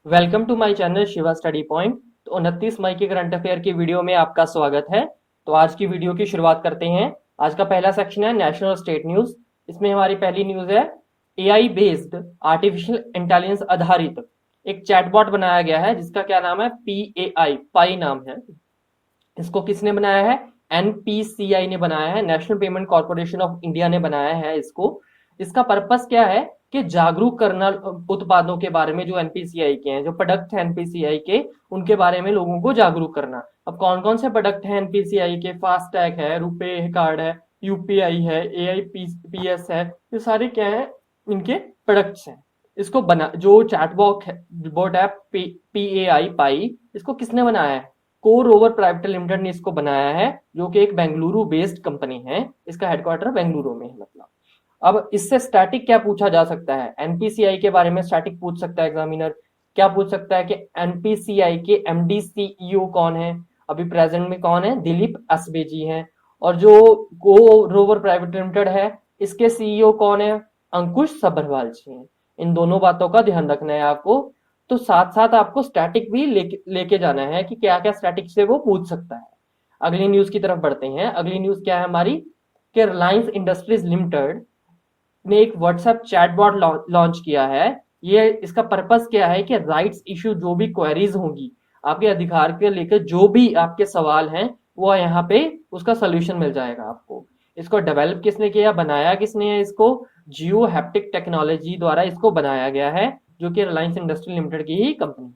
Welcome to my channel Shiva study point. तो 29 मई के current affair की वीडियो में आपका स्वागत है। तो आज की वीडियो की शुरुआत करते हैं। आज का पहला सेक्शन है नेशनल और स्टेट न्यूज। इसमें हमारी पहली न्यूज है एआई बेस्ड आर्टिफिशियल इंटेलिजेंस आधारित एक चैटबॉट बनाया गया है जिसका क्या नाम है, पीएआई पाई नाम है। इसको किसने बनाया है? एनपीसीआई ने बनाया है, national payment corporation of India ने बनाया है इसको। इसका पर्पस क्या है कि जागरूक करना उत्पादों के बारे में, जो एनपीसीआई के हैं, जो प्रोडक्ट है एनपीसीआई के, उनके बारे में लोगों को जागरूक करना। अब कौन कौन से प्रोडक्ट हैं एनपीसीआई के? फास्टैग है, रुपे कार्ड है, यूपीआई है, एआईपीएस है। ये सारे क्या है, इनके प्रोडक्ट्स हैं। इसको बना जो चैटबॉट है, बोट ऐप पीएआई पाई, इसको किसने बनाया है? कोर ओवर प्राइवेट लिमिटेड ने इसको बनाया है, जो कि एक बेंगलुरु बेस्ड कंपनी है। इसका हेडक्वार्टर बेंगलुरु में है। मतलब अब इससे स्टैटिक क्या पूछा जा सकता है? एनपीसीआई के बारे में स्टैटिक पूछ सकता है एग्जामिनर। क्या पूछ सकता है कि एनपीसीआई के एमडी सीईओ कौन है? अभी प्रेजेंट में कौन है? दिलीप एसबे जी हैं। और जो को रोवर प्राइवेट लिमिटेड है, इसके सीईओ कौन है? अंकुश सभरवाल जी हैं। इन दोनों बातों का ध्यान रखना है आपको। तो साथ साथ आपको स्टैटिक भी लेके जाना है कि क्या क्या स्टैटिक से वो पूछ सकता है। अगली न्यूज की तरफ बढ़ते हैं। अगली न्यूज क्या है हमारी, कि रिलायंस इंडस्ट्रीज लिमिटेड ने एक व्हाट्सएप चैटबॉट लॉन्च किया है। ये इसका पर्पस क्या है कि राइट्स इशू, जो भी क्वेरीज होंगी आपके अधिकार के लेकर, जो भी आपके सवाल हैं, वो यहाँ पे उसका सोल्यूशन मिल जाएगा आपको। इसको डेवलप किसने किया, बनाया किसने है? इसको जियो हैप्टिक टेक्नोलॉजी द्वारा इसको बनाया गया है, जो कि रिलायंस इंडस्ट्री लिमिटेड की ही कंपनी है।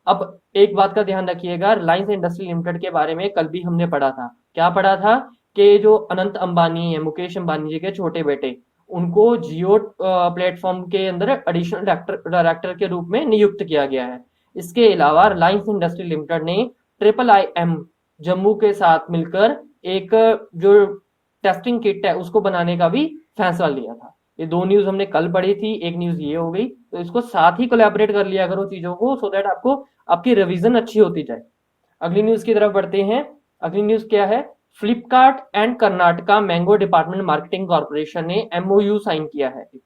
अब एक बात का ध्यान रखिएगा, रिलायंस इंडस्ट्री लिमिटेड के बारे में कल भी हमने पढ़ा था। क्या पढ़ा था? कि जो अनंत अंबानी है, मुकेश अंबानी जी के छोटे बेटे, उनको जियो प्लेटफॉर्म के अंदर एडिशनल डायरेक्टर के रूप में नियुक्त किया गया है। इसके अलावा रिलायंस इंडस्ट्री लिमिटेड ने ट्रिपल आई एम जम्मू के साथ मिलकर एक जो टेस्टिंग किट है उसको बनाने का भी फैसला लिया था। ये दो न्यूज हमने कल पढ़ी थी, एक न्यूज ये हो गई। तो इसको साथ ही कोलैबोरेट कर लिया करो चीजों को, सो दैट आपको आपकी रिवीजन अच्छी होती जाए। अगली न्यूज की तरफ बढ़ते हैं। अगली न्यूज क्या है? Flipkart and Karnataka mango department marketing corporation ने एमओयू साइन किया है एक।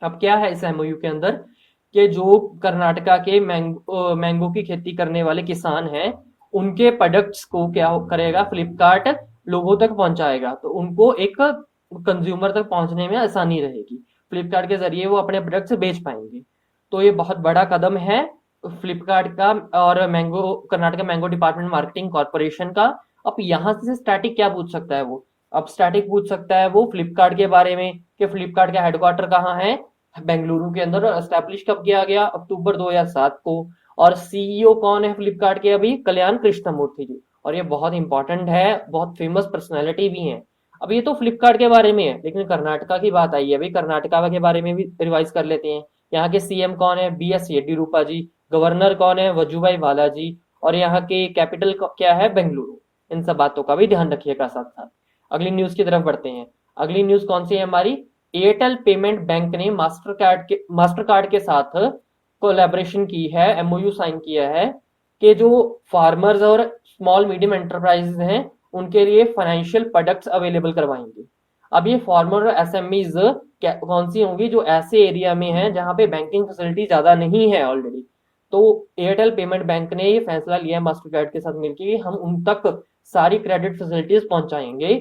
अब क्या है इस एमओयू के अंदर, कि जो कर्नाटका के मैंगो की खेती करने वाले किसान हैं, उनके प्रोडक्ट्स को क्या करेगा, फ्लिपकार्ट लोगों तक पहुंचाएगा। तो उनको एक कंज्यूमर तक पहुंचने में आसानी रहेगी। फ्लिपकार्ट के जरिए वो अपने प्रोडक्ट्स बेच पाएंगे। तो ये बहुत बड़ा कदम है फ्लिपकार्ट का और mango Karnataka mango department marketing corporation का। अब यहाँ से स्टैटिक क्या पूछ सकता है वो? अब स्टैटिक पूछ सकता है वो फ्लिपकार्ट के बारे में, कि फ्लिपकार्ट का हेडक्वार्टर कहाँ है? बेंगलुरु के अंदर। एस्टैब्लिश कब किया गया? अक्टूबर 2007 को। और सीईओ कौन है फ्लिपकार्ट के? अभी कल्याण कृष्णमूर्ति जी। और ये बहुत इंपॉर्टेंट है, बहुत फेमस पर्सनैलिटी भी है। अब ये तो फ्लिपकार्ट के बारे में है, लेकिन कर्नाटका की बात आई है। अभी कर्नाटका के बारे में भी रिवाइज कर लेते हैं। यहाँ के सीएम कौन है? बीएस येडियुरप्पा जी। गवर्नर कौन है? वजुभाई वाला जी। और यहाँ के कैपिटल क्या है? बेंगलुरु। इन सब बातों का भी ध्यान रखिएगा साथ साथ। अगली न्यूज की तरफ बढ़ते हैं। अगली न्यूज कौन सी है हमारी? एयरटेल पेमेंट बैंक ने मास्टर कार्ड के साथ कोलैबोरेशन की है, एमओयू साइन किया है, कि जो फार्मर्स और स्मॉल मीडियम एंटरप्राइजेस हैं उनके लिए फाइनेंशियल प्रोडक्ट्स अवेलेबल करवाएंगे। अब ये फार्मर और एसएमईज कौन सी होंगी? जो ऐसे एरिया में है जहां पे बैंकिंग फैसिलिटी ज्यादा नहीं है ऑलरेडी। तो एयरटेल पेमेंट बैंक ने ये फैसला लिया है मास्टर कार्ड के साथ मिलकर कि हम उन तक सारी क्रेडिट फैसिलिटीज पहुंचाएंगे।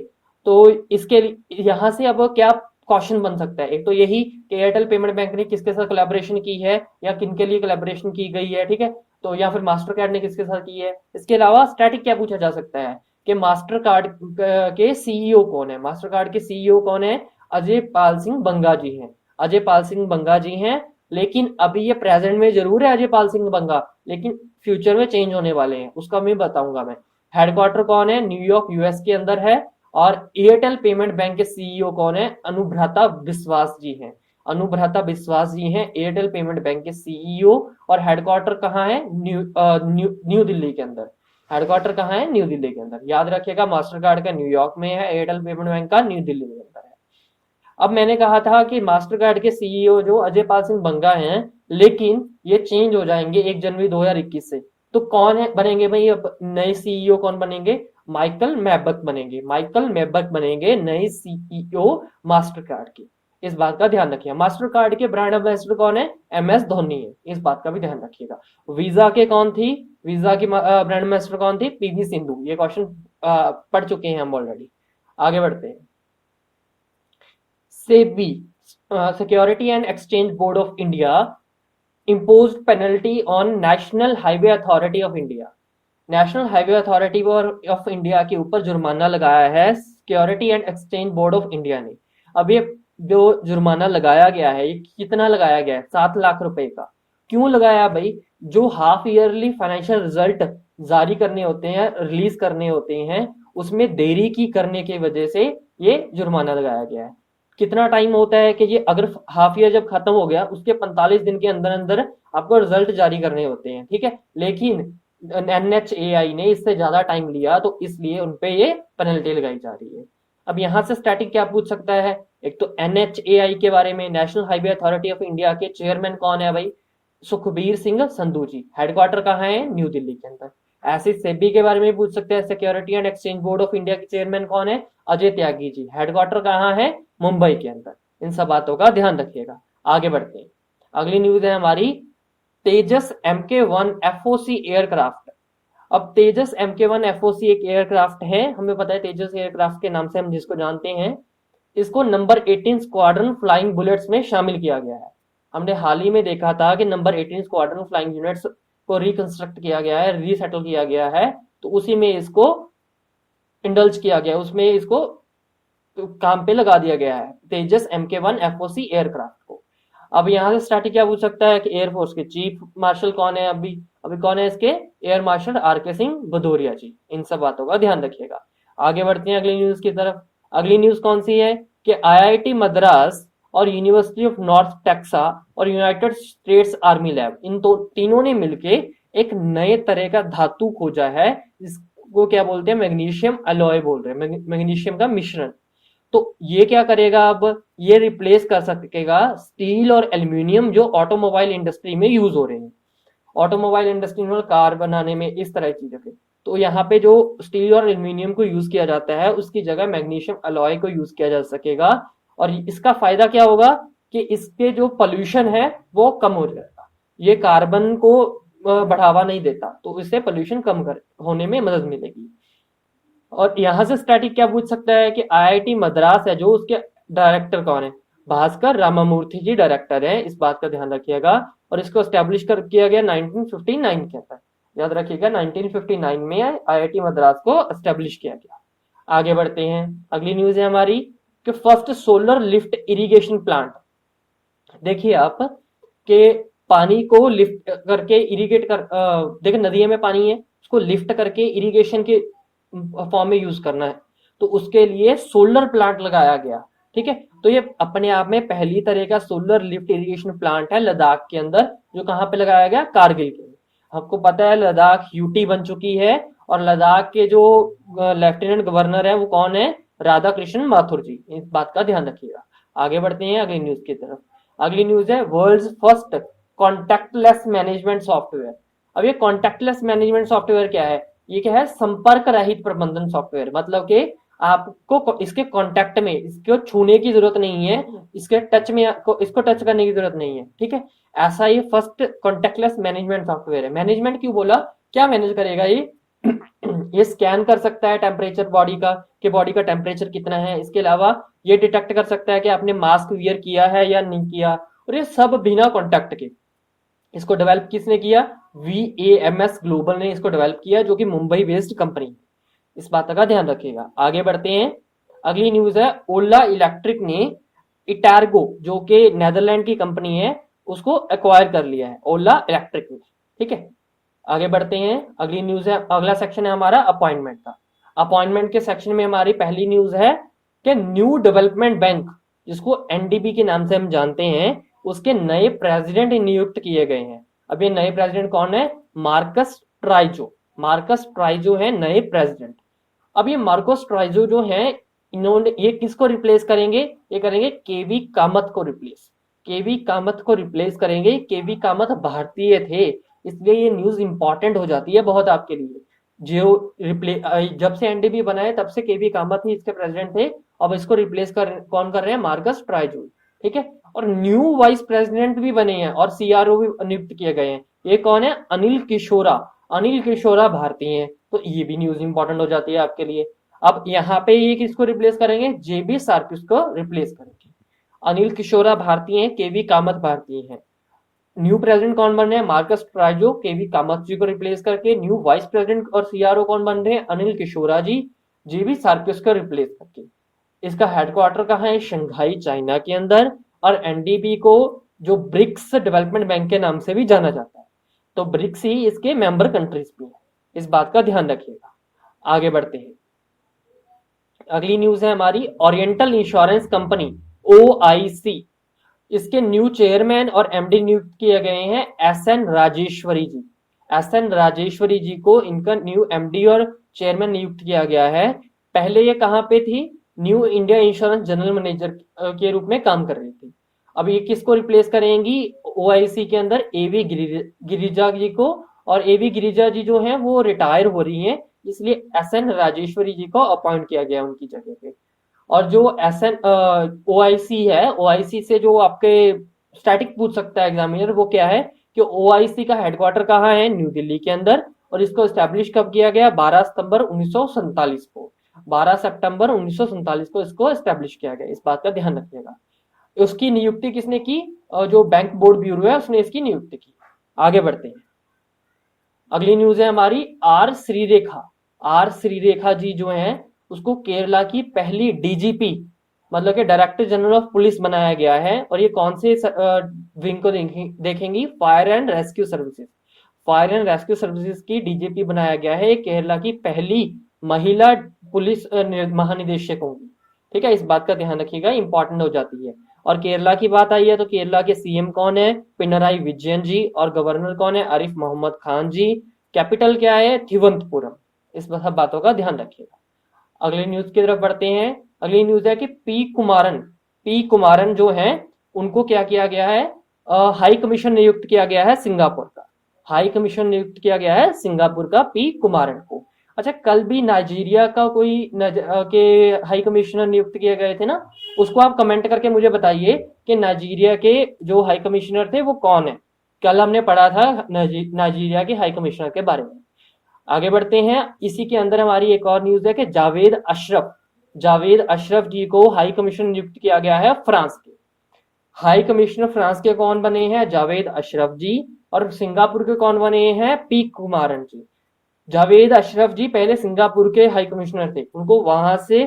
तो इसके यहाँ से अब क्या क्वेश्चन बन सकता है? एक तो यही कि एयरटेल पेमेंट बैंक ने किसके साथ कोलैबोरेशन की है या किन के लिए कोलैबोरेशन की गई है, ठीक है। तो या फिर मास्टर कार्ड ने किसके साथ की है। इसके अलावा स्टैटिक क्या पूछा जा सकता है कि मास्टर कार्ड के सीईओ कौन है? मास्टर कार्ड के सीईओ कौन है? अजय पाल सिंह बंगा जी हैं। अजय पाल सिंह बंगा जी हैं। लेकिन अभी ये प्रेजेंट में जरूर है अजय पाल सिंह बंगा, लेकिन फ्यूचर में चेंज होने वाले हैं, उसका मैं बताऊंगा मैं। हेडक्वार्टर कौन है? न्यूयॉर्क यूएस के अंदर है। और एयरटेल पेमेंट बैंक के सीईओ कौन है? अनुभ्राता विश्वास जी हैं। अनुभ्राता विश्वास जी हैं एयरटेल पेमेंट बैंक के सीईओ। और हेडक्वार्टर कहाँ है? न्यू दिल्ली के अंदर। हेडक्वार्टर कहाँ है? न्यू दिल्ली के अंदर। याद रखिएगा, मास्टर कार्ड का न्यूयॉर्क में है, एयरटेल पेमेंट बैंक का न्यू दिल्ली में अंदर है। अब मैंने कहा था कि मास्टर कार्ड के सीईओ जो अजय पाल सिंह बंगा हैं, लेकिन ये चेंज हो जाएंगे 1 जनवरी 2021 से। तो कौन है बनेंगे भाई अब नए सीईओ? कौन बनेंगे? माइकल मैबक बनेंगे। माइकल मैबक बनेंगे नए सीईओ मास्टर कार्ड के। इस बात का ध्यान रखिए। मास्टर कार्ड के ब्रांड एम्बेसडर कौन है? MS धोनी है, इस बात का भी ध्यान रखिएगा। वीजा के कौन थी? वीजा की ब्रांड एम्बेसडर कौन थी? PV सिंधु। ये क्वेश्चन पढ़ चुके हैं हम ऑलरेडी। आगे बढ़ते हैं। SEBI, security and exchange board of India, imposed penalty on national highway authority of India. National highway authority of India के ऊपर जुर्माना लगाया है security and exchange board of India ने। अब ये जो जुर्माना लगाया गया है, ये कितना लगाया गया है? 7 लाख रुपए का। क्यों लगाया भाई? जो हाफ ईयरली फाइनेंशियल रिजल्ट जारी करने होते हैं, रिलीज करने होते हैं, उसमें देरी की करने की वजह से ये जुर्माना लगाया गया है। कितना टाइम होता है कि ये अगर हाफ ईयर जब खत्म हो गया, उसके 45 दिन के अंदर अंदर आपको रिजल्ट जारी करने होते हैं, ठीक है। लेकिन NHAI ने इससे ज्यादा टाइम लिया, तो इसलिए उनपे ये पेनल्टी लगाई जा रही है। अब यहाँ से स्टैटिक क्या पूछ सकता है? एक तो NHAI के बारे में, national highway authority of India के चेयरमैन कौन है भाई? सुखबीर सिंह संधू जी। हेडक्वार्टर कहाँ है? न्यू दिल्ली के अंदर। ऐसे सेबी के बारे में पूछ सकते हैं, security and exchange board of India के चेयरमैन कौन है? अजय त्यागी जी। हेडक्वार्टर कहाँ है? मुंबई के अंदर। इन सब बातों का ध्यान रखिएगा। आगे बढ़ते हैं। अगली न्यूज है हमारी तेजस MK1 FOC एयरक्राफ्ट। अब तेजस MK1 FOC एक एयरक्राफ्ट है, हमें पता है तेजस एयरक्राफ्ट के नाम से हम जिसको जानते हैं। इसको नंबर 18 स्क्वाड्रन फ्लाइंग बुलेट्स में शामिल किया गया है। हमने हाल ही में देखा था कि नंबर 18 स्क्वाड्रन फ्लाइंग यूनिट्स को रिकंस्ट्रक्ट किया गया है, रीसेटल किया गया है, तो उसी में इसको इंडल्ज किया गया, उसमें इसको काम पे लगा दिया गया है, तेजस MK1 FOC एयरक्राफ्ट को। अब यहाँ से स्टार्टिंग क्या पूछ सकता है कि एयरफोर्स के चीफ मार्शल कौन है? अभी अभी कौन है इसके? Air marshal RK Singh Bhadauria ji. इन सब बातों का ध्यान रखिएगा। आगे बढ़ते हैं अगली न्यूज की तरफ। अगली न्यूज कौन सी है कि IIT मद्रास और यूनिवर्सिटी ऑफ नॉर्थ टेक्सा और यूनाइटेड स्टेट्स आर्मी लैब, इन तीनों ने मिलके एक नए तरह का धातु खोजा है, जिसको क्या बोलते हैं? मैग्नीशियम अलॉय बोल रहे हैं, मैग्नीशियम का मिश्रण। तो ये क्या करेगा? अब ये रिप्लेस कर सकेगा स्टील और एल्यूमिनियम जो ऑटोमोबाइल इंडस्ट्री में यूज हो रहे हैं। ऑटोमोबाइल इंडस्ट्री में कार बनाने में इस तरह की चीजों के, तो यहाँ पे जो स्टील और एल्यूमिनियम को यूज किया जाता है, उसकी जगह मैग्नीशियम अलॉय को यूज किया जा सकेगा। और इसका फायदा क्या होगा कि इसके जो पोल्यूशन है वो कम हो जाएगा। ये कार्बन को बढ़ावा नहीं देता, तो इससे पोल्यूशन कम होने में मदद मिलेगी। और यहां से स्टैटिक क्या पूछ सकता है कि IIT मद्रास है, जो उसके डायरेक्टर कौन है? भास्कर रामामूर्ति जी डायरेक्टर है, इस बात का ध्यान रखिएगा। और इसको स्टैब्लिश किया गया 1959 के अंदर, याद रखिएगा 1959 में IIT मद्रास को स्टैब्लिश किया गया। आगे बढ़ते हैं। अगली न्यूज है हमारी कि first solar lift irrigation plant. देखिए आप कि पानी को लिफ्ट करके इरिगेट कर, देखिए नदियों में पानी है, उसको लिफ्ट करके इरिगेशन के फॉर्म में यूज करना है, तो उसके लिए सोलर प्लांट लगाया गया, ठीक है। तो ये अपने आप में पहली तरह का सोलर लिफ्ट इरिगेशन प्लांट है लद्दाख के अंदर, जो कहाँ पे लगाया गया? कारगिल के। आपको पता है लद्दाख UT बन चुकी है, और लद्दाख के जो लेफ्टिनेंट गवर्नर है वो कौन है? राधा कृष्ण माथुर जी। इस बात का ध्यान रखिएगा। आगे बढ़ते हैं अगली न्यूज की तरफ। अगली न्यूज है world first contactless management software. अब ये कॉन्टैक्टलेस मैनेजमेंट सॉफ्टवेयर क्या है? ये क्या है? संपर्क रहित प्रबंधन सॉफ्टवेयर। मतलब कि आपको इसके कांटेक्ट में, इसको छूने की जरूरत नहीं है, इसके टच में इसको टच करने की जरूरत नहीं है, ठीक है। ऐसा ये फर्स्ट कॉन्टैक्टलेस मैनेजमेंट सॉफ्टवेयर है। मैनेजमेंट क्यों बोला? क्या मैनेज करेगा ये? ये स्कैन कर सकता है टेम्परेचर बॉडी का, कि बॉडी का टेम्परेचर कितना है। इसके अलावा ये डिटेक्ट कर सकता है कि आपने मास्क वियर किया है या नहीं किया, और ये सब बिना कॉन्टैक्ट के। इसको डेवलप किसने किया? VAMS ग्लोबल ने इसको डेवलप किया, जो कि मुंबई बेस्ड कंपनी। इस बात का ध्यान रखिएगा। आगे बढ़ते हैं। अगली न्यूज है ओला इलेक्ट्रिक ने इटारगो, जो कि नेदरलैंड की कंपनी है, उसको एक्वायर कर लिया है ओला इलेक्ट्रिक ने, ठीक है। आगे बढ़ते हैं। अगली न्यूज है, अगला सेक्शन है हमारा अपॉइंटमेंट का। अपॉइंटमेंट के सेक्शन में हमारी पहली न्यूज है कि न्यू डेवलपमेंट बैंक, जिसको NDB के नाम से हम जानते हैं, उसके नए प्रेसिडेंट नियुक्त किए गए हैं। अब ये नए प्रेसिडेंट कौन है? मार्कस ट्राइजो। मार्कस ट्राइजो है नए प्रेसिडेंट। अब ये मार्कस ट्राइजो जो है, इन्होंने ये किसको रिप्लेस करेंगे? ये करेंगे KV कामत को रिप्लेस। KV कामत को रिप्लेस करेंगे। KV कामत भारतीय थे, इसलिए ये न्यूज इंपॉर्टेंट हो जाती है बहुत आपके लिए। जो जब से NDB बना है तब से KV कामत ही इसके प्रेसिडेंट थे। अब इसको रिप्लेस कौन कर रहे हैं? मार्कस ट्राइजो। ठीक है। और न्यू वाइस प्रेसिडेंट भी बने हैं और सीआरओ भी नियुक्त किए गए हैं। ये कौन है? अनिल किशोरा। अनिल किशोरा भारती हैं, तो ये भी न्यूज इंपॉर्टेंट हो जाती है आपके लिए। अब यहाँ पे ये किसको रिप्लेस करेंगे? जेबी सार्किस को रिप्लेस करेंगे। अनिल किशोरा भारतीय हैं, केवी कामत भारतीय हैं। न्यू प्रेसिडेंट कौन बन रहे हैं? मार्कस ट्राइजो केवी कामत जी को रिप्लेस करके। न्यू वाइस प्रेसिडेंट और सीआरओ कौन बन रहे हैं? अनिल किशोरा जी, जेबी सार्किस को रिप्लेस करके। इसका हेडक्वार्टर कहाँ है? शंघाई चाइना के अंदर। और एनडीबी को जो ब्रिक्स डेवलपमेंट बैंक के नाम से भी जाना जाता है, तो ब्रिक्स ही इसके मेंबर कंट्रीज भी है। इस बात का ध्यान रखिएगा। आगे बढ़ते हैं। अगली न्यूज है हमारी ओरिएंटल इंश्योरेंस कंपनी ओआईसी। इसके न्यू चेयरमैन और एमडी नियुक्त किए गए हैं एसएन राजेश्वरी जी। एसएन राजेश्वरी जी को इनका न्यू एमडी और चेयरमैन नियुक्त किया गया है। पहले ये कहां पे थी? New India insurance general manager के रूप में काम कर रही थी। अब ये किसको रिप्लेस करेंगी? ओआईसी के अंदर एवी गिरिजा जी को। और एवी गिरिजा जी जो है वो रिटायर हो रही हैं, इसलिए एसएन राजेश्वरी जी को अपॉइंट किया गया उनकी जगह पे। और जो एस एन ओआईसी है, ओआईसी से जो आपके स्टैटिक पूछ सकता है एग्जामिनर, वो क्या है कि ओआईसी का हेडक्वार्टर कहाँ है? न्यू दिल्ली के अंदर। और इसको स्टैब्लिश कब किया गया? 12 सितंबर 1947 को। 12 सितंबर 1947 को इसको स्टैब्लिश किया गया। इस बात का ध्यान रखिएगा। उसकी नियुक्ति किसने की? जो बैंक बोर्ड ब्यूरो है उसने इसकी नियुक्ति की। आगे बढ़ते हैं। अगली न्यूज है हमारी आर श्रीरेखा। आर श्रीरेखा जी जो हैं उसको केरला की पहली डीजीपी, मतलब कि डायरेक्टर जनरल ऑफ पुलिस बनाया गया है। और ये कौन से विंग को देखेंगी? Fire and rescue services. Fire and rescue services की डीजीपी बनाया गया है। केरला की पहली महिला पुलिस महानिदेशक होंगी। ठीक है, इस बात का ध्यान रखिएगा, इंपॉर्टेंट हो जाती है। और केरला की बात आई है तो केरला के सीएम कौन है? पिनराई विजयन जी। और गवर्नर कौन है? आरिफ मोहम्मद खान जी। कैपिटल क्या है? थिरुवनंतपुरम। इस सब बातों का ध्यान रखिएगा। अगली न्यूज की तरफ बढ़ते हैं। अगली न्यूज है कि पी कुमारन जो है उनको क्या किया गया है? हाई कमीशन नियुक्त किया गया है सिंगापुर का। हाई कमीशन नियुक्त किया गया है सिंगापुर का पी कुमारन को। अच्छा, कल भी नाइजीरिया का कोई के हाई कमिश्नर नियुक्त किए गए थे ना, उसको आप कमेंट करके मुझे बताइए कि नाइजीरिया के जो हाई कमिश्नर थे वो कौन है। कल हमने पढ़ा था नाइजीरिया के हाई कमिश्नर के बारे में। आगे बढ़ते हैं। इसी के अंदर हमारी एक और न्यूज है कि जावेद अशरफ जी को हाई कमिश्नर नियुक्त किया गया है फ्रांस के। हाई कमिश्नर फ्रांस के कौन बने हैं? जावेद अशरफ जी। और सिंगापुर के कौन बने हैं? पी कुमारन जी। जावेद अशरफ जी पहले सिंगापुर के हाई कमिश्नर थे, उनको वहां से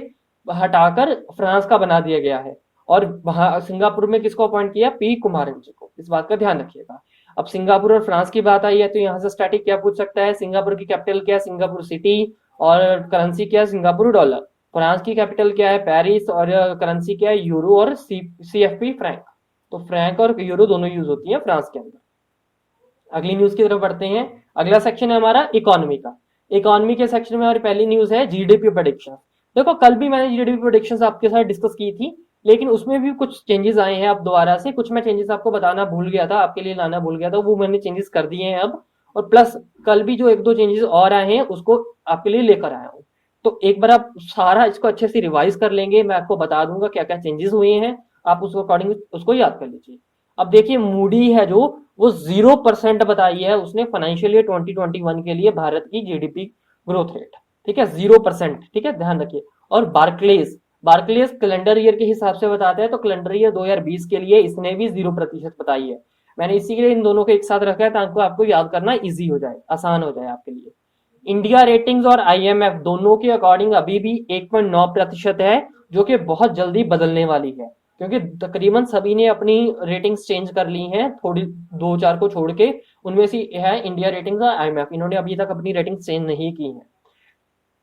हटाकर फ्रांस का बना दिया गया है। और वहां सिंगापुर में किसको अपॉइंट किया? पी कुमारन जी को। इस बात का ध्यान रखिएगा। अब सिंगापुर और फ्रांस की बात आई है तो यहाँ से स्टैटिक क्या पूछ सकता है? सिंगापुर की कैपिटल क्या है? Singapore city. और करेंसी क्या है? Singapore dollar. फ्रांस की कैपिटल क्या है? पेरिस। और करेंसी क्या है? यूरो और सीएफपी फ्रैंक। तो फ्रैंक और यूरो दोनों यूज होती है फ्रांस के अंदर। अगली न्यूज की तरफ बढ़ते हैं। अगला सेक्शन है हमारा इकोनॉमी का। इकोनॉमी के सेक्शन में हमारी पहली न्यूज है जीडीपी प्रेडिक्शन। देखो, कल भी मैंने जीडीपी प्रेडिक्शंस आपके साथ डिस्कस की थी, लेकिन उसमें भी कुछ चेंजेस आए हैं अब दोबारा से। कुछ मैं चेंजेस आपको बताना भूल गया था, आपके लिए लाना भूल गया था, वो मैंने चेंजेस कर दिए हैं अब। और प्लस कल भी जो एक दो चेंजेस और आए हैं उसको आपके लिए लेकर आया हूँ। तो एक बार आप सारा इसको अच्छे से रिवाइज कर लेंगे, मैं आपको बता दूंगा क्या क्या चेंजेस हुए हैं, आप उसको अकॉर्डिंग उसको याद कर लीजिए। अब देखिए, मूडी है जो वो 0% बताई है उसने फाइनेंशियल ईयर 2021 के लिए भारत की जीडीपी ग्रोथ रेट। ठीक है, 0%। ठीक है, ध्यान रखिए। और बार्कलेस कैलेंडर ईयर के हिसाब से बताते हैं, तो कैलेंडर ईयर 2020 के लिए इसने भी 0% बताई है। मैंने इसी के लिए इन दोनों को एक साथ रखा है ताकि आपको याद करना इजी हो जाए, आसान हो जाए आपके लिए। इंडिया रेटिंग्स और आईएमएफ दोनों के अकॉर्डिंग अभी भी 1.9% है, जो कि बहुत जल्दी बदलने वाली है, क्योंकि तकरीबन सभी ने अपनी रेटिंग्स चेंज कर ली हैं, थोड़ी दो चार को छोड़ के। उनमें से है इंडिया रेटिंग्स और आईएमएफ, इन्होंने अभी तक अपनी रेटिंग्स चेंज नहीं की हैं।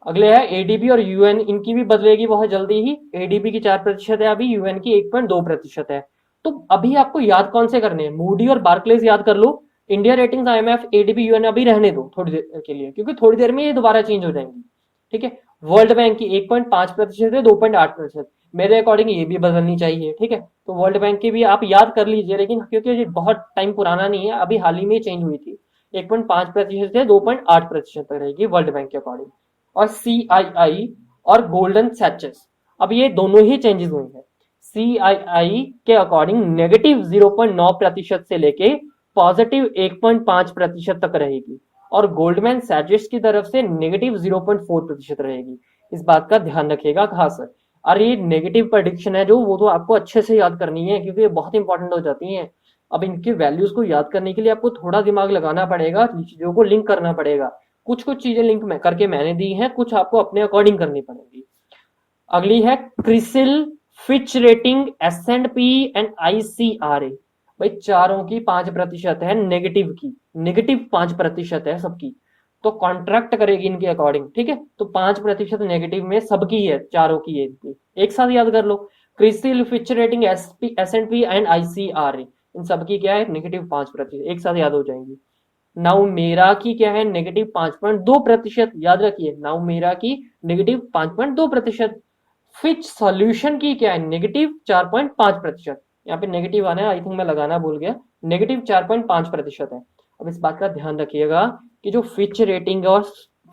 अगले है एडीबी और यूएन, इनकी भी बदलेगी बहुत जल्दी ही। एडीबी की 4% है अभी, यूएन की 1.2% है। तो अभी आपको याद कौन से करने हैं? मूडी और बार्कलेस याद कर लो। India Ratings, IMF, ADB, UN अभी रहने दो थोड़ी देर के लिए, क्योंकि थोड़ी देर में ये दोबारा चेंज हो जाएंगी। ठीक है, वर्ल्ड बैंक की 1.5% है, 2.8%। मेरे अकॉर्डिंग ये भी बदलनी चाहिए। ठीक है, तो वर्ल्ड बैंक की भी आप याद कर लीजिए, लेकिन क्योंकि ये बहुत टाइम पुराना नहीं है, अभी हाल ही में चेंज हुई थी। 1.5% से 2.8% तक रहेगी वर्ल्ड बैंक के अकॉर्डिंग। और CII और गोल्डन सैचेस, अब ये दोनों ही चेंजेस हुए हैं। CII के अकॉर्डिंग नेगेटिव 0.9% से लेके पॉजिटिव 1.5% तक रहेगी, और गोल्डमैन सैचेस की तरफ से नेगेटिव 0.4% रहेगी। इस बात का ध्यान रखिएगा खास। और ये नेगेटिव प्रेडिक्शन है जो, वो तो आपको अच्छे से याद करनी है क्योंकि ये बहुत इंपॉर्टेंट हो जाती हैं। अब इनकी वैल्यूज को याद करने के लिए आपको थोड़ा दिमाग लगाना पड़ेगा, चीजों को लिंक करना पड़ेगा। कुछ कुछ चीजें लिंक में करके मैंने दी हैं, कुछ आपको अपने अकॉर्डिंग करनी पड़ेगी। अगली है CRISIL, Fitch rating, S&P and ICRA। भाई चारों की 5% है नेगेटिव की, नेगेटिव 5% है सबकी, तो कॉन्ट्रैक्ट करेगी इनके अकॉर्डिंग, ठीक है। तो 5% नेगेटिव में सबकी है, चारों की है, एक साथ याद कर लो। CRISIL, Fitch rating, S&P and ICRA, इन सबकी क्या है, नेगेटिव 5%, एक साथ याद हो जाएंगी। नाउ मेरा की क्या है, नेगेटिव 5.2%, याद रखिए, नाउ मेरा की नेगेटिव 5.2%। फिच सॉल्यूशन की क्या है, नेगेटिव 4.5%। यहाँ पे नेगेटिव आना है, आई थिंक मैं लगाना भूल गया, नेगेटिव 4.5% है। अब इस बात का ध्यान रखिएगा कि जो फिच रेटिंग और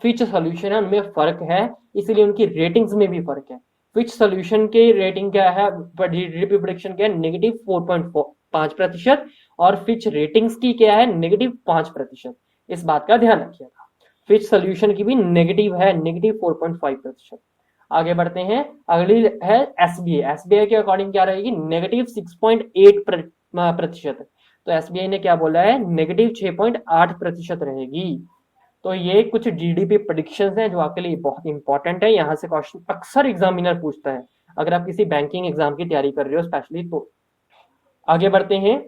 फिच सॉल्यूशन है उनमें फर्क है, इसलिए उनकी रेटिंग्स में भी फर्क है। फिच सॉल्यूशन की रेटिंग क्या है, जीडीपी प्रेडिक्शन क्या है, नेगेटिव 4.5%, और फिच रेटिंग्स की क्या है, नेगेटिव 5%। इस बात का ध्यान रखिएगा। फिच सॉल्यूशन की भी नेगेटिव है, नेगेटिव 4.5%। आगे बढ़ते हैं, अगली है एसबीआई। एसबीआई के अकॉर्डिंग क्या रहेगी, नेगेटिव 6.8%। तो एसबीआई ने क्या बोला है, नेगेटिव 6.8% रहेगी। तो ये कुछ जीडीपी प्रेडिक्शंस हैं जो आपके लिए बहुत इंपॉर्टेंट है, यहाँ से क्वेश्चन अक्सर एग्जामिनर पूछता है अगर आप किसी बैंकिंग एग्जाम की तैयारी कर रहे हो स्पेशली तो। आगे बढ़ते हैं,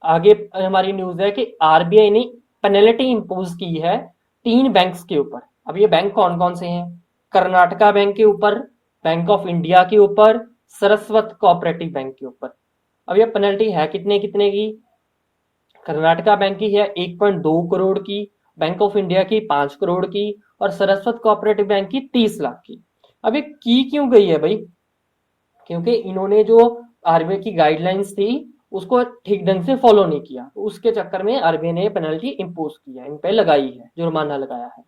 आगे हमारी न्यूज है कि आरबीआई ने पेनल्टी इंपोज की है 3 बैंक्स के ऊपर। अब ये बैंक कौन कौन से हैं, कर्नाटका बैंक के ऊपर, बैंक ऑफ इंडिया के ऊपर, सरस्वत कोऑपरेटिव बैंक के ऊपर। अब ये पेनल्टी है कितने कितने की, कर्नाटका बैंक की है 1.2 करोड़ की, बैंक ऑफ इंडिया की 5 करोड़ की, और सरस्वत कोऑपरेटिव बैंक की 30 लाख की। अब ये की क्यों गई है भाई, क्योंकि इन्होंने जो आरबीआई की गाइडलाइंस थी उसको ठीक ढंग से फॉलो नहीं किया, तो उसके चक्कर में आरबीआई ने पेनल्टी इंपोज की है, इन पे लगाई है, जुर्माना लगाया है।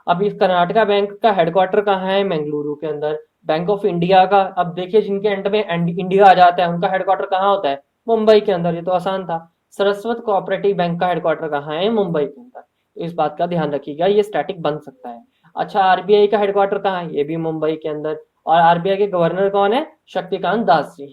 अब इस कर्नाटका बैंक का हेडक्वार्टर कहाँ है, मंगलुरु के अंदर। बैंक ऑफ इंडिया का, अब देखिए जिनके एंड में इंडिया आ जाता है उनका हेडक्वार्टर कहाँ होता है, मुंबई के अंदर, ये तो आसान था। सरस्वत कोऑपरेटिव बैंक का हेडक्वार्टर कहाँ है, मुंबई के अंदर। तो इस बात का ध्यान रखिएगा, ये स्टैटिक बन सकता है। अच्छा, आरबीआई का हेडक्वार्टर कहाँ है, ये भी मुंबई के अंदर, और आरबीआई के गवर्नर कौन है, शक्तिकांत दास जी।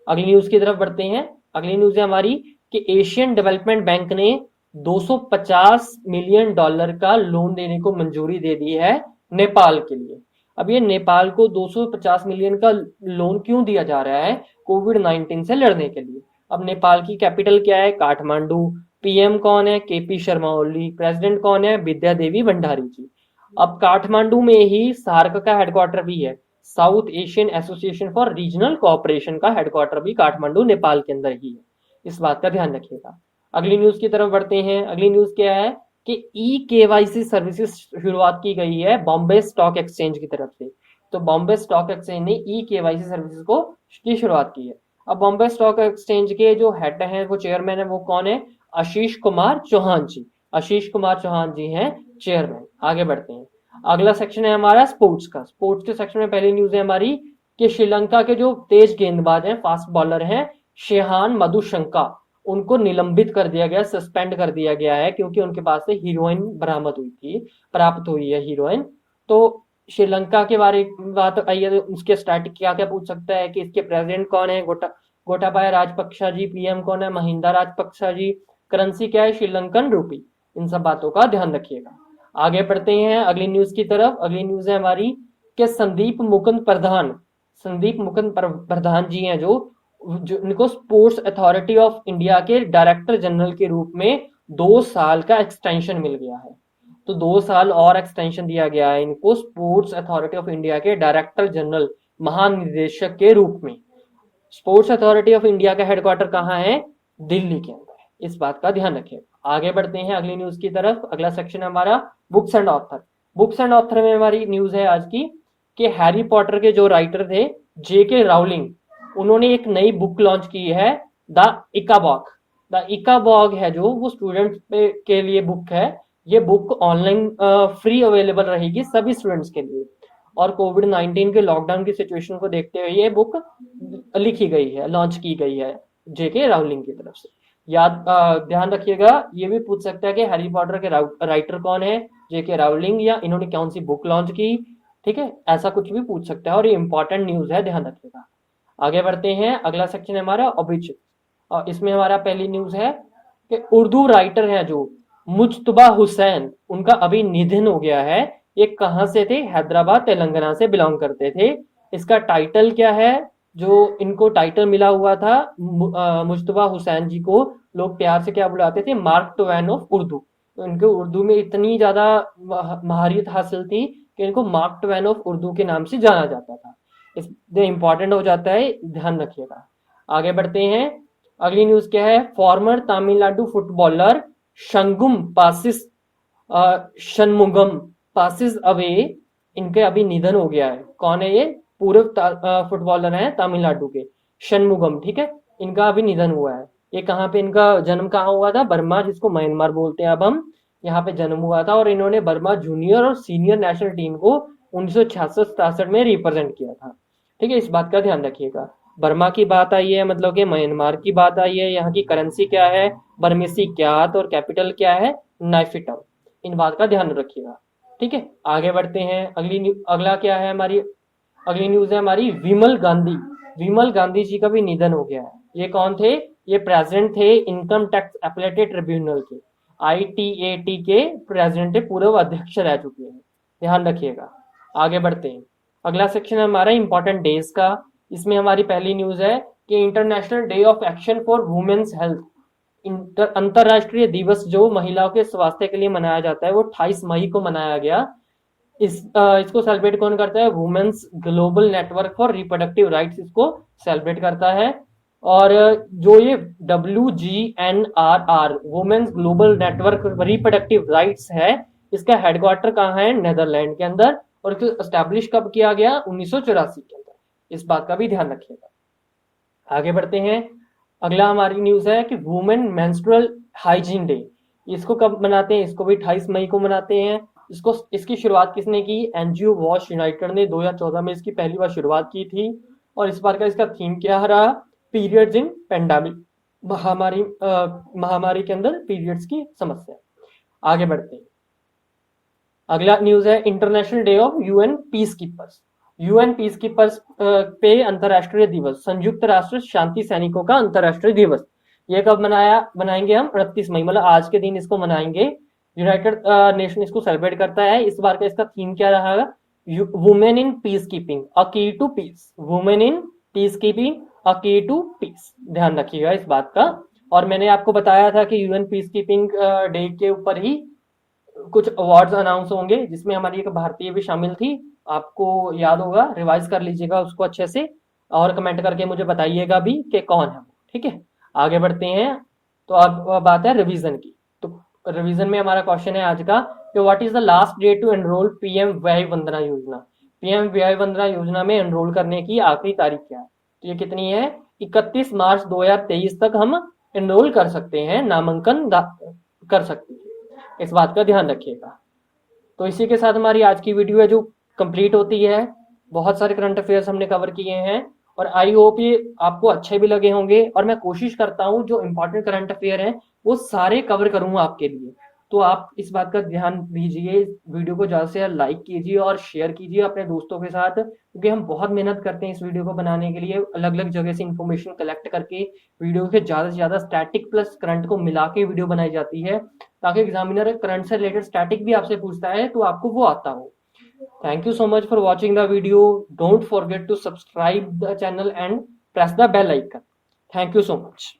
अगली न्यूज की तरफ बढ़ते हैं। अगली न्यूज है हमारी कि एशियन डेवलपमेंट बैंक ने 250 मिलियन डॉलर का लोन देने को मंजूरी दे दी है नेपाल के लिए। अब ये नेपाल को 250 मिलियन का लोन क्यों दिया जा रहा है, कोविड-19 से लड़ने के लिए। अब नेपाल की कैपिटल क्या है, काठमांडू। पीएम कौन है, केपी शर्मा ओली। प्रेसिडेंट कौन है, विद्या देवी भंडारी जी। अब काठमांडू में ही सार्क का हेडक्वार्टर भी है, south Asian association for regional cooperation का हेडक्वार्टर भी काठमांडू नेपाल के अंदर ही है। इस बात का ध्यान रखिएगा। अगली न्यूज की तरफ बढ़ते हैं। अगली न्यूज क्या है कि ई केवाईसी सर्विसेज शुरुआत की गई है बॉम्बे स्टॉक एक्सचेंज की तरफ से। तो बॉम्बे स्टॉक एक्सचेंज ने ई केवाईसी सर्विसेज को की शुरुआत की है। अब बॉम्बे स्टॉक एक्सचेंज के जो हेड हैं, वो चेयरमैन है, वो कौन है, आशीष कुमार चौहान जी। आशीष कुमार चौहान जी हैं चेयरमैन। आगे बढ़ते हैं, अगला सेक्शन है हमारा स्पोर्ट्स का। स्पोर्ट्स के सेक्शन में पहली न्यूज है हमारी कि श्रीलंका के जो तेज गेंदबाज हैं, फास्ट बॉलर हैं, शेहान मधुशंका, उनको निलंबित कर दिया गया, सस्पेंड कर दिया गया है, क्योंकि उनके पास से हीरोइन बरामद हुई थी, प्राप्त हुई है हीरोइन। तो श्रीलंका के बारे में बात आई है, तो उसके स्टैटिक क्या क्या पूछ सकता है कि इसके प्रेसिडेंट कौन है, गोटाबाया राजपक्षा जी। पीएम कौन है, महिंदा राजपक्षा जी। करेंसी क्या है, श्रीलंकन रूपी। इन सब बातों का ध्यान रखिएगा। आगे बढ़ते हैं अगली न्यूज की तरफ। अगली न्यूज है हमारी कि संदीप मुकुंद प्रधान, संदीप मुकुंद प्रधान जी हैं जो इनको स्पोर्ट्स अथॉरिटी ऑफ इंडिया के डायरेक्टर जनरल के रूप में 2 साल का एक्सटेंशन मिल गया है। तो 2 साल और एक्सटेंशन दिया गया है इनको स्पोर्ट्स अथॉरिटी ऑफ इंडिया के डायरेक्टर जनरल, महानिदेशक के रूप में। स्पोर्ट्स अथॉरिटी ऑफ इंडिया का हेडक्वार्टर कहाँ है, दिल्ली के अंदर। इस बात का ध्यान रखें। आगे बढ़ते हैं अगली न्यूज की तरफ। अगला सेक्शन है हमारा books and author. Books and author में हमारी न्यूज है आज की कि हैरी पॉटर के जो राइटर थे जेके राउलिंग, उन्होंने एक नई बुक लॉन्च की है, द इकाबॉग। द इकाबॉग है जो, वो स्टूडेंट्स के लिए बुक है। ये बुक ऑनलाइन फ्री अवेलेबल रहेगी सभी स्टूडेंट्स के लिए। और कोविड-19 के लॉकडाउन की सिचुएशन को देखते हुए ये बुक लिखी गई है, लॉन्च की गई है जेके राउलिंग की तरफ से। ध्यान रखिएगा, ये भी पूछ सकता है कि हैरी पॉटर के राइटर कौन है, जेके राउलिंग, या इन्होंने कौन सी बुक लॉन्च की। ठीक है, ऐसा कुछ भी पूछ सकता है और ये इंपॉर्टेंट न्यूज है, ध्यान रखिएगा। आगे बढ़ते हैं, अगला सेक्शन है हमारा ऑब्लिच, और इसमें हमारा पहली न्यूज है कि उर्दू राइटर हैं जो मुज्तबा हुसैन, उनका अभी निधन हो गया है। ये कहाँ से थे? हैदराबाद तेलंगाना से बिलोंग करते थे। इसका टाइटल क्या है? जो इनको टाइटल मिला हुआ था मुज्तबा हुसैन जी को लोग प्यार से क्या बुलाते थे? Mark Twain of Urdu. तो इनको उर्दू में इतनी ज्यादा महारियत हासिल थी कि इनको मार्क ट्वेन ऑफ उर्दू के नाम से जाना जाता था। इसलिए इंपॉर्टेंट हो जाता है, ध्यान रखिएगा। आगे बढ़ते हैं, अगली न्यूज क्या है? Former Tamil Nadu footballer Shanmugam passes Shanmugam passes away, इनके अभी निधन हो गया है। कौन है ये? पूर्व फुटबॉलर हैं तमिलनाडु के, शनमुगम। ठीक है, इनका अभी निधन हुआ है। ये कहाँ पे, इनका जन्म कहाँ हुआ था? बर्मा, जिसको म्यांमार बोलते हैं अब हम, यहाँ पे जन्म हुआ था। और इन्होंने बर्मा जूनियर और सीनियर नेशनल टीम को 1966-67 में रिप्रेजेंट किया था। ठीक है, इस बात का ध्यान रखिएगा। बर्मा की बात आई है, मतलब कि म्यांमार की बात आई है। यहाँ की करेंसी क्या है? बर्मेसी क्यात, और कैपिटल क्या है? नाइफिटम। इन बात का ध्यान रखिएगा। ठीक है, आगे बढ़ते हैं। अगला क्या है हमारी? अगली न्यूज है हमारी विमल गांधी। विमल गांधी जी का भी निधन हो गया है। ये कौन थे? ये प्रेसिडेंट थे इनकम टैक्स अपीलेट ट्रिब्यूनल के, ITAT के प्रेसिडेंट थे, पूर्व अध्यक्ष रह चुके हैं, ध्यान रखिएगा। आगे बढ़ते हैं, अगला सेक्शन है हमारा इंपॉर्टेंट डेज का। इसमें हमारी पहली न्यूज है कि international day of action for women's health, अंतरराष्ट्रीय दिवस जो महिलाओं के स्वास्थ्य के लिए मनाया जाता है, वो 28 मई को मनाया गया। इसको सेलिब्रेट कौन करता है? Women's global network for reproductive rights इसको सेलिब्रेट करता है। और जो ये WGNRR women's global network reproductive rights है, इसका हेडक्वार्टर कहाँ है? नेदरलैंड के अंदर। और इसको एस्टैब्लिश कब किया गया? 1984 के अंदर। इस बात का भी ध्यान रखिएगा। आगे बढ़ते हैं, अगला हमारी न्यूज है कि वुमेन मेंस्ट्रुअल हाइजीन डे। इसको कब मनाते हैं? इसको भी 28 मई को मनाते हैं। इसकी शुरुआत किसने की? NGO वॉश यूनाइटेड ने 2014 में इसकी पहली बार शुरुआत की थी। और इस बार का इसका थीम क्या रहा? पीरियड्स इन पेंडेमिक, महामारी के अंदर पीरियड्स की समस्या। आगे बढ़ते हैं, अगला न्यूज है international day of UN peace keepers. UN peace keepers पे अंतरराष्ट्रीय दिवस, संयुक्त राष्ट्र शांति सैनिकों का अंतरराष्ट्रीय दिवस। ये कब मनाएंगे हम? 29 मई, मतलब आज के दिन इसको मनाएंगे। यूनाइटेड नेशन इसको सेलिब्रेट करता है। इस बार का इसका थीम क्या रहा? Women in peacekeeping, a key to peace. Women in peacekeeping, a key to piece, ध्यान रखिएगा इस बात का। और मैंने आपको बताया था कि UN पीस कीपिंग डे के ऊपर ही कुछ अवार्ड्स अनाउंस होंगे, जिसमें हमारी एक भारतीय भी शामिल थी। आपको याद होगा, रिवाइज कर लीजिएगा उसको अच्छे से, और कमेंट करके मुझे बताइएगा भी कि कौन है। ठीक है, आगे बढ़ते हैं। तो अब बात है रिवीजन की। तो रिवीजन में हमारा क्वेश्चन है आज का कि what is the last day to enroll PM Vaya Vandana Yojana. PM Vaya Vandana Yojana में एनरोल करने की आखिरी तारीख क्या है? तो ये कितनी है? 31 मार्च 2023 तक हम एनरोल कर सकते हैं, नामांकन कर सकते हैं। इस बात का ध्यान रखिएगा। तो इसी के साथ हमारी आज की वीडियो है जो कंप्लीट होती है। बहुत सारे करंट अफेयर्स हमने कवर किए हैं, और आई होप ये आपको अच्छे भी लगे होंगे। और मैं कोशिश करता हूँ जो इंपॉर्टेंट करंट अफेयर हैं वो सारे कवर करूंगा आपके लिए। तो आप इस बात का ध्यान दीजिए, वीडियो को ज़्यादा से ज़्यादा लाइक कीजिए और शेयर कीजिए अपने दोस्तों के साथ, क्योंकि हम बहुत मेहनत करते हैं इस वीडियो को बनाने के लिए, अलग अलग जगह से इंफॉर्मेशन कलेक्ट करके वीडियो के ज़्यादा से ज़्यादा स्टैटिक प्लस करंट को मिला के वीडियो बनाई जाती है, ताकि एग्जामिनर करंट से रिलेटेड स्टैटिक भी आपसे पूछता है तो आपको वो आता हो। Thank you so much for watching the video. Don't forget to subscribe the channel and press the bell icon. Thank you so much.